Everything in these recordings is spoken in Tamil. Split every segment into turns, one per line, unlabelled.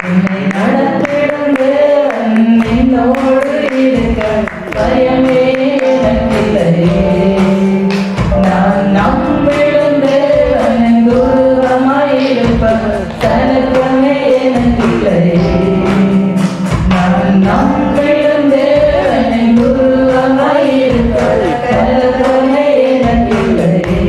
என்னை நடத்திடும் தேவன் என்னோடு இருக்க பயமே எனக்கில்லையே. நான் நம்பிடும் தேவன் என் குருவாயிருப்பவர் கலக்கமே எனக்கில்லையே. நான் நம்பிடும் தேவன் என் குருவாயிருப்பவர் கலக்கமே எனக்கில்லையே.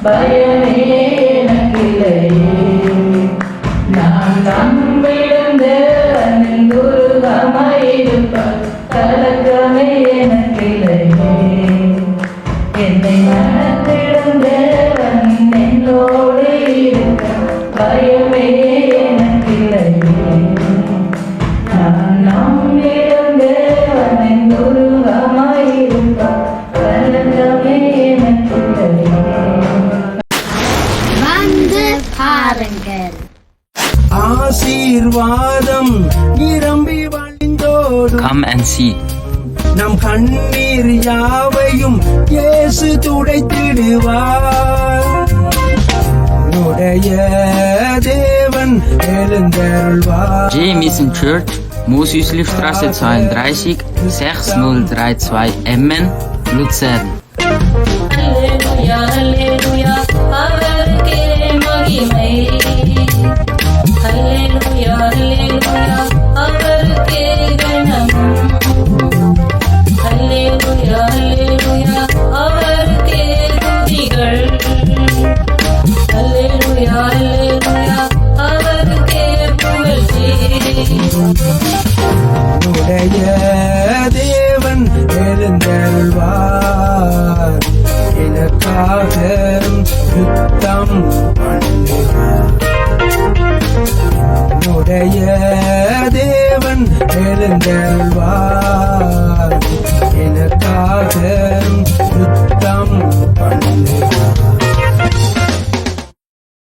பயமே எனக்கில்லையே. நான் நம்பிடும் தேவன் குருவாயிருப்பார் கலக்கமே எனக்கில்லையே. என்னை நடத்திடும் தேவன் என்னோடு இருக்க பயமே எனக்கில்லையே. நான் நம்பிடும் தேவன் குருவாயிருப்பார் கலக்கமே எனக்கில்லையே.
ஆசீர்வாதம் நிரம்பி வழிந்தோடும்.
Come and see.
நம் கண்ணீர் யாவையும் இயேசு துடைத்திடுவார். உடைய தேவன் எழுந்தருள்வார்.
J. Mission Church, Mosüsli-Straße 32, 6032 Emmen, Luzern.
Halleluja, Halleluja, அவருக்கே மகிமை. Halleluja, Halleluja, அவருக்கே கணம்.
எழுந்தருள்வார் எனக்காக